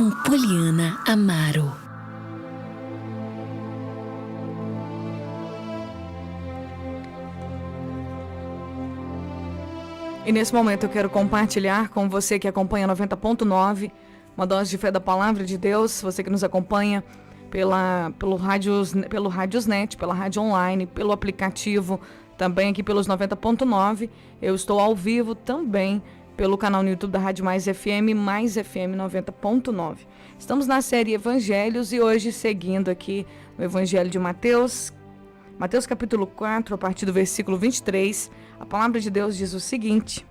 com Poliana Amaro. E nesse momento eu quero compartilhar com você que acompanha 90.9, uma dose de fé da Palavra de Deus, você que nos acompanha pelo Rádiosnet, pela rádio online, pelo aplicativo, também aqui pelos 90.9. Eu estou ao vivo também pelo canal no YouTube da Rádio Mais FM 90.9. Estamos na série Evangelhos e hoje seguindo aqui no Evangelho de Mateus capítulo 4, a partir do versículo 23, a palavra de Deus diz o seguinte: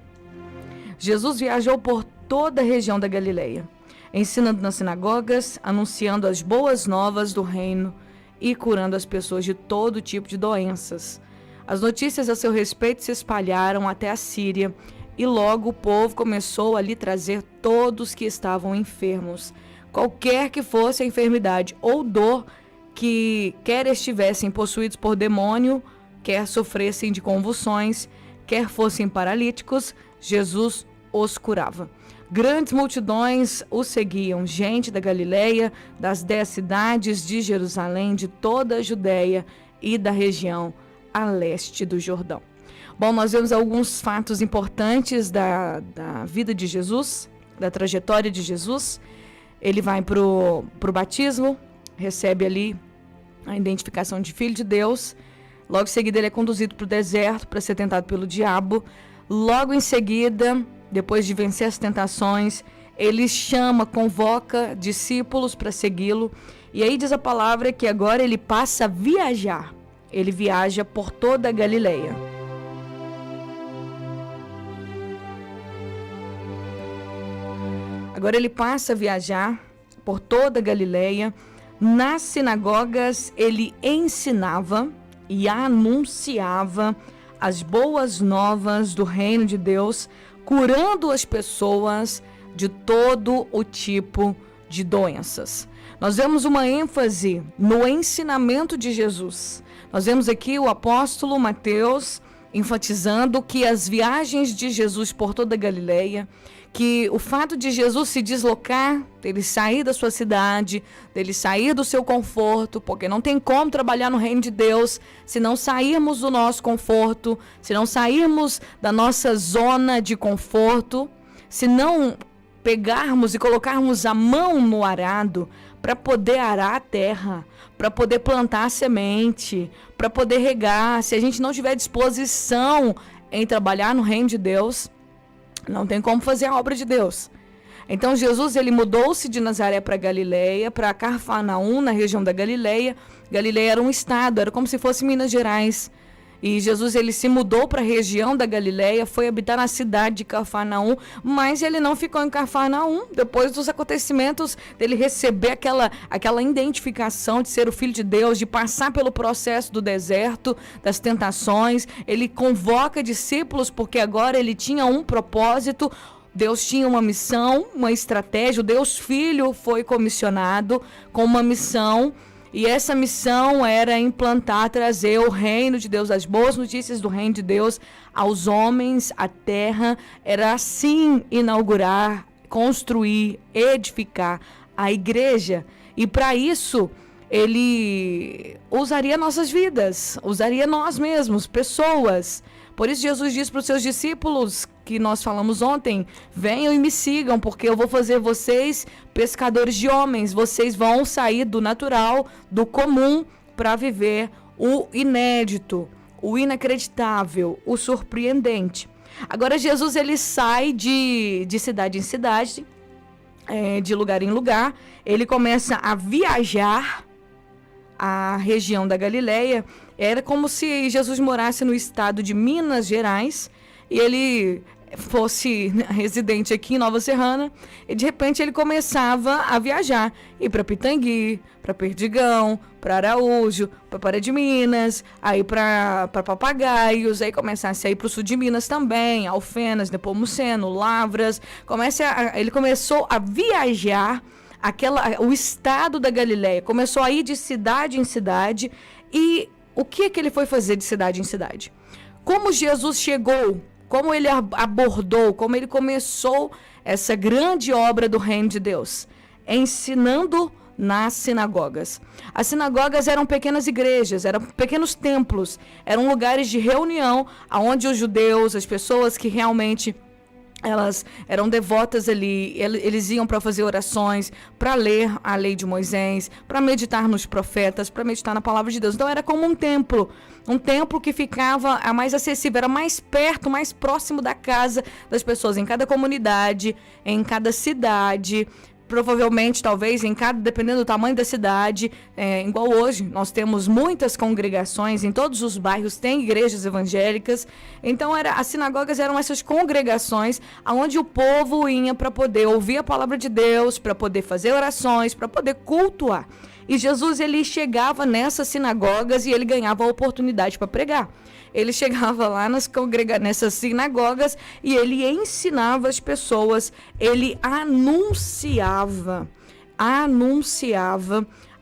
Jesus viajou por toda a região da Galileia, ensinando nas sinagogas, anunciando as boas novas do reino e curando as pessoas de todo tipo de doenças. As notícias a seu respeito se espalharam até a Síria e logo o povo começou a lhe trazer todos que estavam enfermos, qualquer que fosse a enfermidade ou dor, que quer estivessem possuídos por demônio, quer sofressem de convulsões, quer fossem paralíticos, Jesus os curava. Grandes multidões o seguiam, gente da Galileia, das 10 cidades de Jerusalém, de toda a Judéia e da região a leste do Jordão. Bom, nós vemos alguns fatos importantes da vida de Jesus, da trajetória de Jesus. Ele vai para o batismo, recebe ali a identificação de filho de Deus. Logo em seguida ele é conduzido para o deserto para ser tentado pelo diabo. Logo em seguida, depois de vencer as tentações, ele convoca discípulos para segui-lo. E aí diz a palavra que agora ele passa a viajar. Ele viaja por toda a Galileia. Agora ele passa a viajar por toda a Galileia. Nas sinagogas ele ensinava e anunciava as boas novas do reino de Deus, curando as pessoas de todo o tipo de doenças. Nós vemos uma ênfase no ensinamento de Jesus. Nós vemos aqui o apóstolo Mateus enfatizando que as viagens de Jesus por toda a Galileia, que o fato de Jesus se deslocar, dele sair da sua cidade, dele sair do seu conforto, porque não tem como trabalhar no reino de Deus se não sairmos do nosso conforto, se não sairmos da nossa zona de conforto, se não pegarmos e colocarmos a mão no arado para poder arar a terra, para poder plantar a semente, para poder regar. Se a gente não tiver disposição em trabalhar no reino de Deus, não tem como fazer a obra de Deus. Então Jesus ele mudou-se de Nazaré para Galileia, para Cafarnaum, na região da Galileia. Galileia era um estado, era como se fosse Minas Gerais. E Jesus ele se mudou para a região da Galileia, foi habitar na cidade de Cafarnaum, mas ele não ficou em Cafarnaum. Depois dos acontecimentos dele receber aquela identificação de ser o Filho de Deus, de passar pelo processo do deserto, das tentações, ele convoca discípulos porque agora ele tinha um propósito. Deus tinha uma missão, uma estratégia. O Deus Filho foi comissionado com uma missão. E essa missão era implantar, trazer o reino de Deus, as boas notícias do reino de Deus aos homens, à terra. Era assim inaugurar, construir, edificar a igreja. E para isso, ele usaria nossas vidas, usaria nós mesmos, pessoas. Por isso Jesus diz para os seus discípulos, que nós falamos ontem: venham e me sigam, porque eu vou fazer vocês pescadores de homens. Vocês vão sair do natural, do comum, para viver o inédito, o inacreditável, o surpreendente. Agora Jesus ele sai de cidade em cidade, de lugar em lugar. Ele começa a viajar a região da Galileia. Era como se Jesus morasse no estado de Minas Gerais e ele fosse residente aqui em Nova Serrana, e de repente ele começava a viajar, ir para Pitangui, para Perdigão, para Araújo, para Pará de Minas, aí para Papagaios, aí começasse a ir para o sul de Minas também, Alfenas, Nepomuceno, Lavras. Ele começou a viajar o estado da Galileia, começou a ir de cidade em cidade. E o que ele foi fazer de cidade em cidade? Como Jesus chegou, como ele abordou, como ele começou essa grande obra do reino de Deus? ensinando nas sinagogas. As sinagogas eram pequenas igrejas, eram pequenos templos, eram lugares de reunião onde os judeus, as pessoas que realmente elas eram devotas ali, eles iam para fazer orações, para ler a lei de Moisés, para meditar nos profetas, para meditar na palavra de Deus. Então era como um templo que ficava mais acessível, era mais perto, mais próximo da casa das pessoas, em cada comunidade, em cada cidade. Provavelmente, talvez, dependendo do tamanho da cidade, igual hoje, nós temos muitas congregações, em todos os bairros tem igrejas evangélicas. Então, as sinagogas eram essas congregações onde o povo ia para poder ouvir a palavra de Deus, para poder fazer orações, para poder cultuar. E Jesus, ele chegava nessas sinagogas e ele ganhava a oportunidade para pregar. Ele chegava lá nessas sinagogas e ele ensinava as pessoas, ele anunciava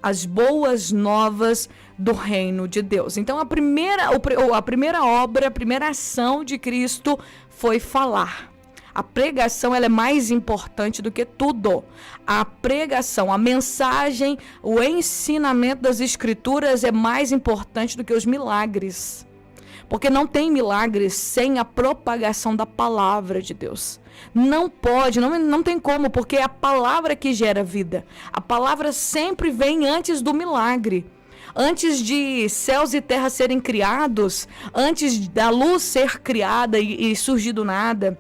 as boas novas do reino de Deus. Então, a primeira obra, a primeira ação de Cristo foi falar. A pregação, ela é mais importante do que tudo. A pregação, a mensagem, o ensinamento das Escrituras é mais importante do que os milagres. Porque não tem milagres sem a propagação da palavra de Deus. Não pode, não tem como, porque é a palavra que gera vida. A palavra sempre vem antes do milagre. Antes de céus e terra serem criados, antes da luz ser criada e surgir do nada,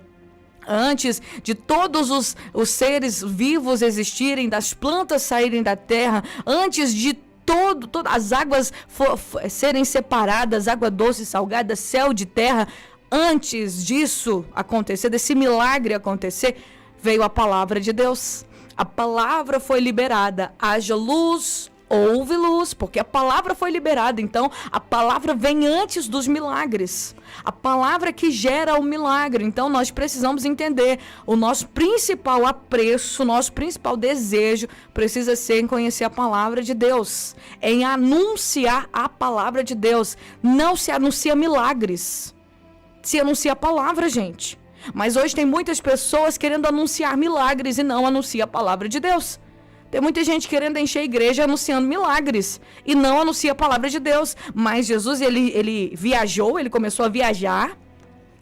antes de todos os seres vivos existirem, das plantas saírem da terra, antes de todas as águas serem separadas, água doce, salgada, céu de terra, antes disso acontecer, desse milagre acontecer, veio a palavra de Deus. A palavra foi liberada, haja luz, houve luz, porque a palavra foi liberada. Então, a palavra vem antes dos milagres. A palavra que gera o milagre. Então, nós precisamos entender o nosso principal apreço, o nosso principal desejo precisa ser em conhecer a palavra de Deus, em anunciar a palavra de Deus. Não se anuncia milagres, se anuncia a palavra, gente. Mas hoje tem muitas pessoas querendo anunciar milagres e não anuncia a palavra de Deus. Tem muita gente querendo encher a igreja anunciando milagres e não anuncia a palavra de Deus. Mas Jesus, ele viajou, ele começou a viajar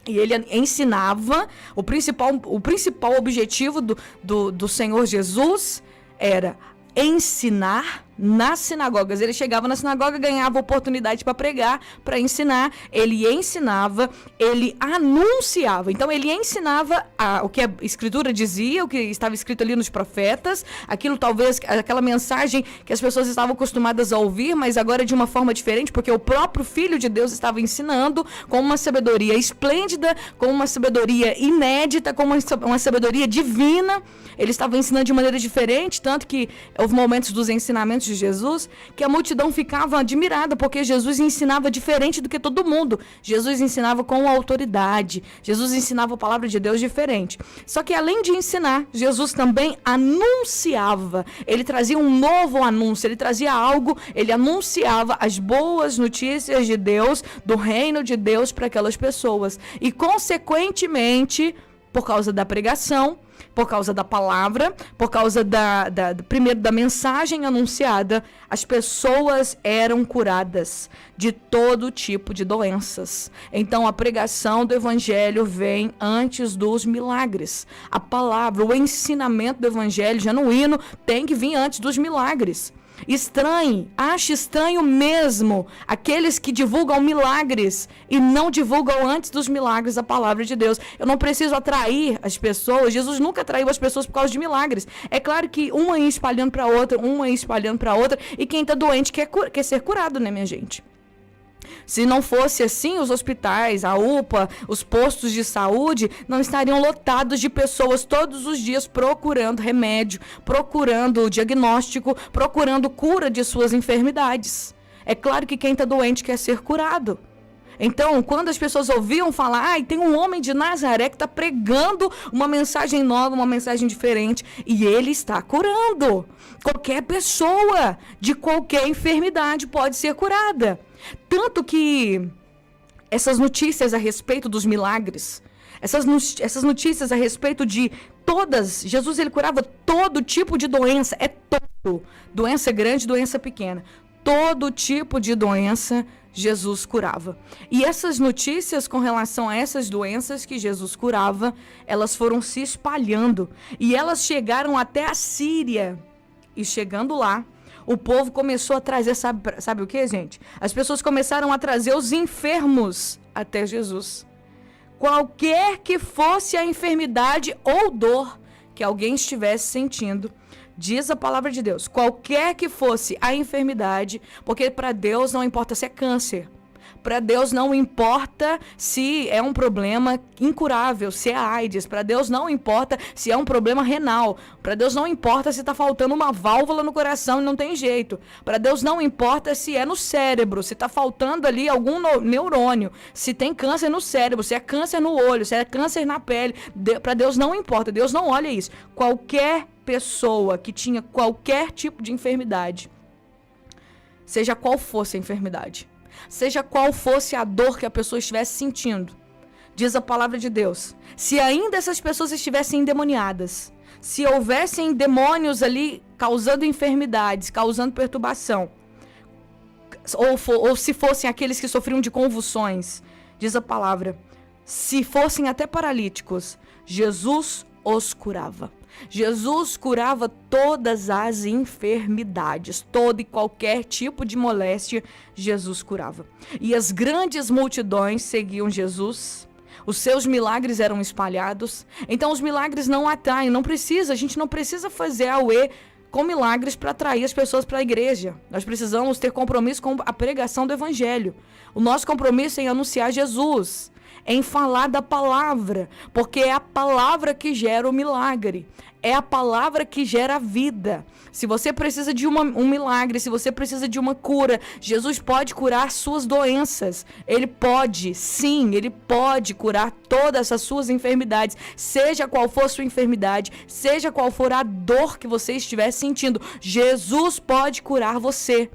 e ele ensinava. O principal objetivo do Senhor Jesus era ensinar nas sinagogas. Ele chegava na sinagoga, ganhava oportunidade para pregar, para ensinar. Ele ensinava, ele anunciava. Então, ele ensinava o que a Escritura dizia, o que estava escrito ali nos profetas, aquilo talvez, aquela mensagem que as pessoas estavam acostumadas a ouvir, mas agora de uma forma diferente, porque o próprio Filho de Deus estava ensinando com uma sabedoria esplêndida, com uma sabedoria inédita, com uma sabedoria divina. Ele estava ensinando de maneira diferente, tanto que houve momentos dos ensinamentos de Jesus que a multidão ficava admirada, porque Jesus ensinava diferente do que todo mundo. Jesus ensinava com autoridade. Jesus ensinava a palavra de Deus diferente. Só que além de ensinar, Jesus também anunciava. Ele trazia um novo anúncio, ele trazia algo, ele anunciava as boas notícias de Deus, do reino de Deus para aquelas pessoas. E consequentemente, por causa da pregação, por causa da palavra, por causa primeiro da mensagem anunciada, as pessoas eram curadas de todo tipo de doenças. Então, a pregação do evangelho vem antes dos milagres. A palavra, o ensinamento do evangelho genuíno tem que vir antes dos milagres. Ache estranho mesmo aqueles que divulgam milagres e não divulgam antes dos milagres a palavra de Deus. Eu não preciso atrair as pessoas. Jesus nunca atraiu as pessoas por causa de milagres. É claro que uma ia espalhando para outra, e quem está doente quer ser curado, né, minha gente? Se não fosse assim, os hospitais, a UPA, os postos de saúde não estariam lotados de pessoas todos os dias procurando remédio, procurando diagnóstico, procurando cura de suas enfermidades. É claro que quem está doente quer ser curado. Então, quando as pessoas ouviam falar, tem um homem de Nazaré que está pregando uma mensagem nova, uma mensagem diferente, e ele está curando. Qualquer pessoa de qualquer enfermidade pode ser curada. Tanto que essas notícias a respeito dos milagres, essas notícias a respeito de Jesus ele curava todo tipo de doença, doença grande, doença pequena, todo tipo de doença Jesus curava. E essas notícias com relação a essas doenças que Jesus curava, elas foram se espalhando e elas chegaram até a Síria. E chegando lá, o povo começou a trazer, sabe o que, gente? As pessoas começaram a trazer os enfermos até Jesus. Qualquer que fosse a enfermidade ou dor que alguém estivesse sentindo, diz a palavra de Deus, qualquer que fosse a enfermidade, porque para Deus não importa se é câncer, para Deus não importa se é um problema incurável, se é AIDS, para Deus não importa se é um problema renal, para Deus não importa se está faltando uma válvula no coração e não tem jeito, para Deus não importa se é no cérebro, se está faltando ali algum neurônio, se tem câncer no cérebro, se é câncer no olho, se é câncer na pele, para Deus não importa, Deus não olha isso. Qualquer pessoa que tinha qualquer tipo de enfermidade, seja qual fosse a enfermidade, seja qual fosse a dor que a pessoa estivesse sentindo, diz a palavra de Deus, se ainda essas pessoas estivessem endemoniadas, se houvessem demônios ali causando enfermidades, causando perturbação, ou se fossem aqueles que sofriam de convulsões, diz a palavra, se fossem até paralíticos, Jesus os curava. Jesus curava todas as enfermidades, todo e qualquer tipo de moléstia, Jesus curava. E as grandes multidões seguiam Jesus, os seus milagres eram espalhados, então os milagres não atraem, a gente não precisa fazer auê com milagres para atrair as pessoas para a igreja. Nós precisamos ter compromisso com a pregação do evangelho. O nosso compromisso é em anunciar Jesus, em falar da palavra, porque é a palavra que gera o milagre, é a palavra que gera a vida. Se você precisa de um milagre, se você precisa de uma cura, Jesus pode curar suas doenças, ele pode, sim, ele pode curar todas as suas enfermidades, seja qual for a sua enfermidade, seja qual for a dor que você estiver sentindo, Jesus pode curar você.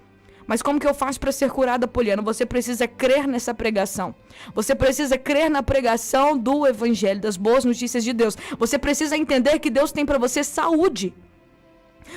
Mas como que eu faço para ser curada, Poliana? Você precisa crer nessa pregação. Você precisa crer na pregação do evangelho, das boas notícias de Deus. Você precisa entender que Deus tem para você saúde.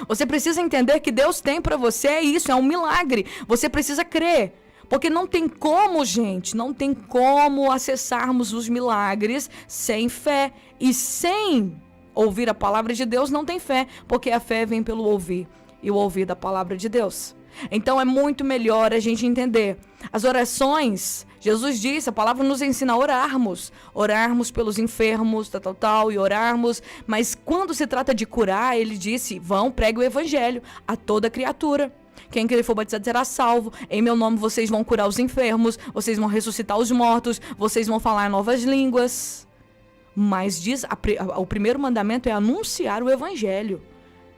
Você precisa entender que Deus tem para você isso, é um milagre. Você precisa crer. Porque não tem como, gente, não tem como acessarmos os milagres sem fé. E sem ouvir a palavra de Deus não tem fé, porque a fé vem pelo ouvir. E o ouvir da palavra de Deus. Então é muito melhor a gente entender. As orações, Jesus disse, a palavra nos ensina a orarmos pelos enfermos, e orarmos. Mas quando se trata de curar, ele disse, pregue o evangelho a toda criatura. Quem crer for batizado será salvo. Em meu nome vocês vão curar os enfermos, vocês vão ressuscitar os mortos, vocês vão falar novas línguas. Mas diz, o primeiro mandamento é anunciar o evangelho.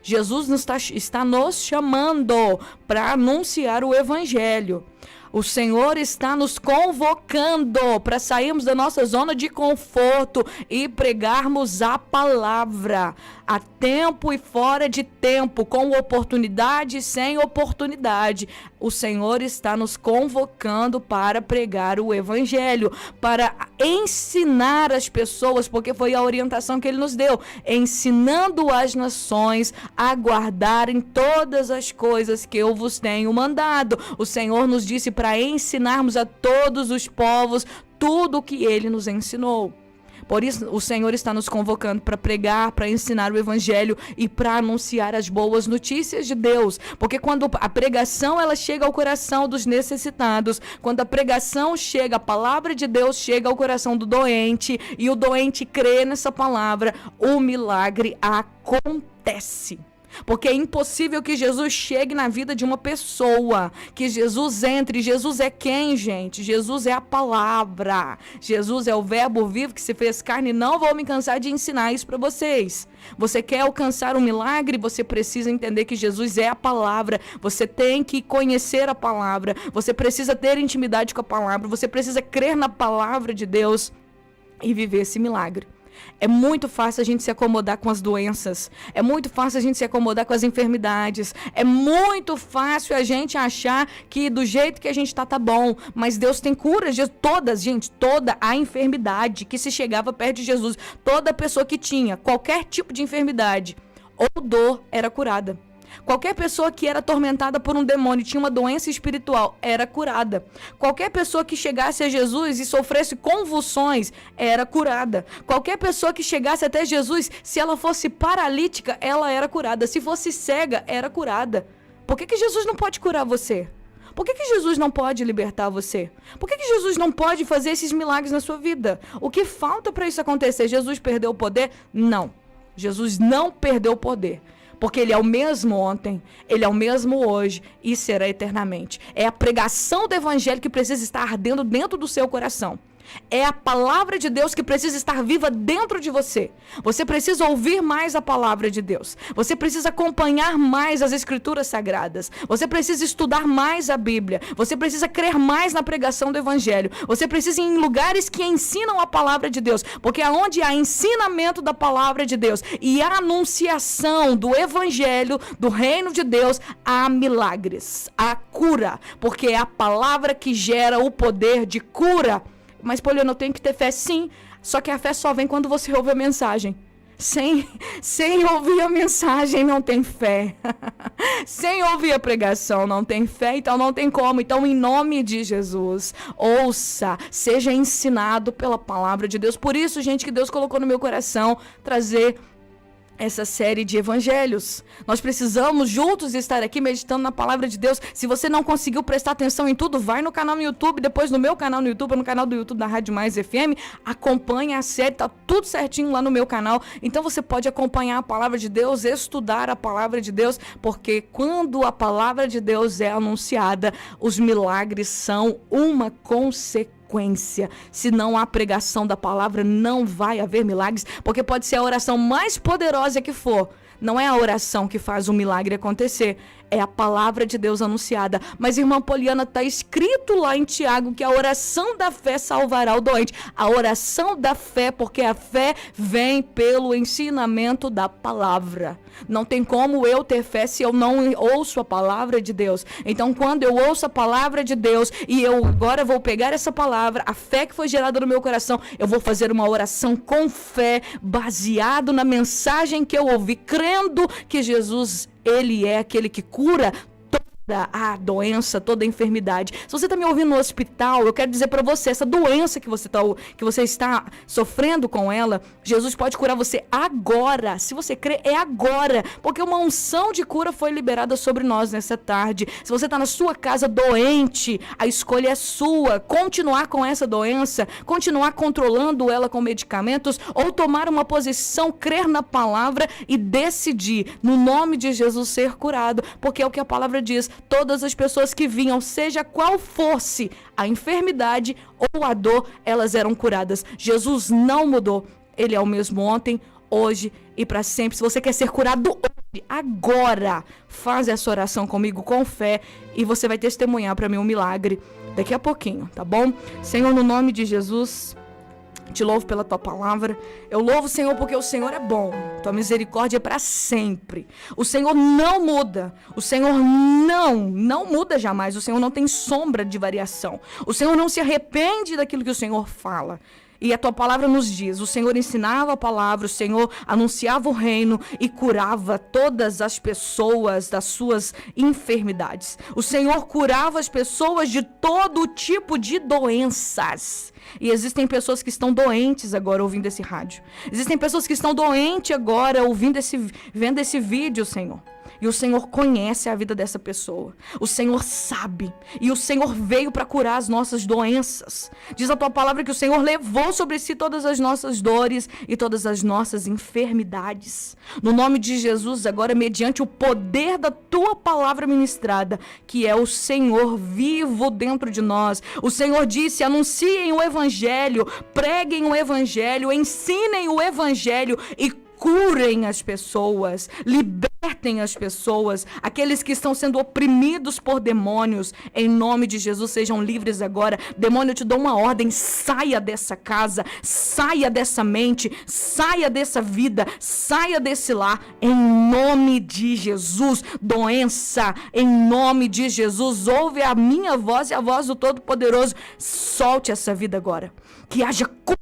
Jesus está nos chamando para anunciar o evangelho. O Senhor está nos convocando para sairmos da nossa zona de conforto e pregarmos a palavra a tempo e fora de tempo, com oportunidade e sem oportunidade. O Senhor está nos convocando para pregar o evangelho, para ensinar as pessoas, porque foi a orientação que ele nos deu, ensinando as nações a guardarem todas as coisas que eu vos tenho mandado. O Senhor nos disse para ensinarmos a todos os povos tudo o que ele nos ensinou. Por isso, o Senhor está nos convocando para pregar, para ensinar o evangelho e para anunciar as boas notícias de Deus. Porque quando a pregação ela chega ao coração dos necessitados, quando a pregação chega, a palavra de Deus chega ao coração do doente e o doente crê nessa palavra, o milagre acontece. Porque é impossível que Jesus chegue na vida de uma pessoa, que Jesus entre. Jesus é quem, gente? Jesus é a palavra. Jesus é o verbo vivo que se fez carne. Não vou me cansar de ensinar isso para vocês. Você quer alcançar um milagre? Você precisa entender que Jesus é a palavra. Você tem que conhecer a palavra. Você precisa ter intimidade com a palavra. Você precisa crer na palavra de Deus e viver esse milagre. É muito fácil a gente se acomodar com as doenças. É muito fácil a gente se acomodar com as enfermidades. É muito fácil a gente achar que do jeito que a gente tá bom. Mas Deus tem cura de todas, gente. Toda a enfermidade que se chegava perto de Jesus. Toda pessoa que tinha qualquer tipo de enfermidade ou dor era curada. Qualquer pessoa que era atormentada por um demônio e tinha uma doença espiritual era curada. Qualquer pessoa que chegasse a Jesus e sofresse convulsões era curada. Qualquer pessoa que chegasse até Jesus, se ela fosse paralítica, ela era curada. Se fosse cega, era curada. Por que Jesus não pode curar você? Por que Jesus não pode libertar você? Por que Jesus não pode fazer esses milagres na sua vida? O que falta para isso acontecer? Jesus perdeu o poder? Não. Jesus não perdeu o poder. Porque ele é o mesmo ontem, ele é o mesmo hoje e será eternamente. É a pregação do evangelho que precisa estar ardendo dentro do seu coração. É a palavra de Deus que precisa estar viva dentro de você. Você precisa ouvir mais a palavra de Deus. Você precisa acompanhar mais as escrituras sagradas. Você precisa estudar mais a Bíblia. Você precisa crer mais na pregação do evangelho. Você precisa ir em lugares que ensinam a palavra de Deus. Porque aonde há ensinamento da palavra de Deus e a anunciação do evangelho, do reino de Deus, há milagres, há cura. Porque é a palavra que gera o poder de cura. Mas, Poliana, eu tenho que ter fé, sim. Só que a fé só vem quando você ouve a mensagem. Sem ouvir a mensagem, não tem fé. Sem ouvir a pregação, não tem fé. Então, não tem como. Então, em nome de Jesus, ouça, seja ensinado pela palavra de Deus. Por isso, gente, que Deus colocou no meu coração trazer essa série de evangelhos. Nós precisamos juntos estar aqui meditando na palavra de Deus. Se você não conseguiu prestar atenção em tudo, vai no canal no YouTube, depois no meu canal no YouTube, no canal do YouTube da Rádio Mais FM, acompanha a série, tá tudo certinho lá no meu canal. Então você pode acompanhar a palavra de Deus, estudar a palavra de Deus, porque quando a palavra de Deus é anunciada, os milagres são uma consequência. Se não há pregação da palavra, não vai haver milagres, porque pode ser a oração mais poderosa que for. Não é a oração que faz o milagre acontecer, é a palavra de Deus anunciada. Mas, irmã Poliana, está escrito lá em Tiago que a oração da fé salvará o doente. A oração da fé, porque a fé vem pelo ensinamento da palavra. Não tem como eu ter fé se eu não ouço a palavra de Deus. Então, quando eu ouço a palavra de Deus e eu agora vou pegar essa palavra, a fé que foi gerada no meu coração, eu vou fazer uma oração com fé, baseado na mensagem que eu ouvi, crendo que Jesus, ele é aquele que cura toda a doença, toda a enfermidade. Se você está me ouvindo no hospital, eu quero dizer para você, essa doença que você está sofrendo com ela, Jesus pode curar você agora. Se você crê, é agora, porque uma unção de cura foi liberada sobre nós nessa tarde. Se você está na sua casa doente, a escolha é sua. Continuar com essa doença, continuar controlando ela com medicamentos, ou tomar uma posição, crer na palavra e decidir, no nome de Jesus, ser curado, porque é o que a palavra diz. Todas as pessoas que vinham, seja qual fosse a enfermidade ou a dor, elas eram curadas. Jesus não mudou. Ele é o mesmo ontem, hoje e para sempre. Se você quer ser curado hoje, agora, faz essa oração comigo com fé e você vai testemunhar para mim um milagre daqui a pouquinho, tá bom? Senhor, no nome de Jesus, te louvo pela tua palavra. Eu louvo, Senhor, porque o Senhor é bom. Tua misericórdia é para sempre. O Senhor não muda. O Senhor não muda jamais. O Senhor não tem sombra de variação. O Senhor não se arrepende daquilo que o Senhor fala. E a tua palavra nos diz, o Senhor ensinava a palavra, o Senhor anunciava o reino e curava todas as pessoas das suas enfermidades. O Senhor curava as pessoas de todo tipo de doenças. E existem pessoas que estão doentes agora ouvindo esse rádio. Existem pessoas que estão doentes agora vendo esse vídeo, Senhor. E o Senhor conhece a vida dessa pessoa. O Senhor sabe. E o Senhor veio para curar as nossas doenças. Diz a tua palavra que o Senhor levou sobre si todas as nossas dores e todas as nossas enfermidades. No nome de Jesus, agora, mediante o poder da tua palavra ministrada, que é o Senhor vivo dentro de nós. O Senhor disse, anunciem o evangelho, preguem o evangelho, ensinem o evangelho e curem as pessoas, libertem as pessoas, aqueles que estão sendo oprimidos por demônios, em nome de Jesus, sejam livres agora. Demônio, eu te dou uma ordem: saia dessa casa, saia dessa mente, saia dessa vida, saia desse lar, em nome de Jesus. Doença, em nome de Jesus, ouve a minha voz e a voz do Todo-Poderoso, solte essa vida agora, que haja cura.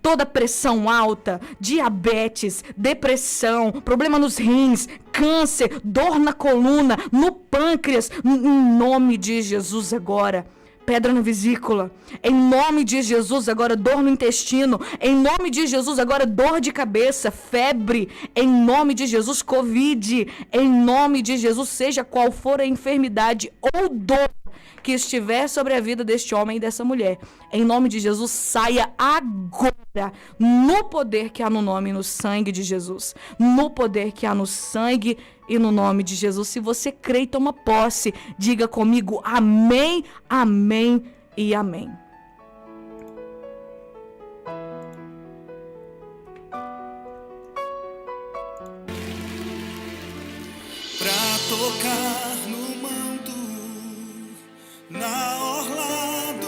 Toda pressão alta, diabetes, depressão, problema nos rins, câncer, dor na coluna, no pâncreas, em nome de Jesus agora. Pedra na vesícula, em nome de Jesus agora, dor no intestino, em nome de Jesus agora, dor de cabeça, febre, em nome de Jesus, Covid, em nome de Jesus, seja qual for a enfermidade ou dor que estiver sobre a vida deste homem e dessa mulher, em nome de Jesus, saia agora, no poder que há no nome e no sangue de Jesus, no poder que há no sangue e no nome de Jesus. Se você crê e toma posse, diga comigo: amém, amém e amém. Pra tocar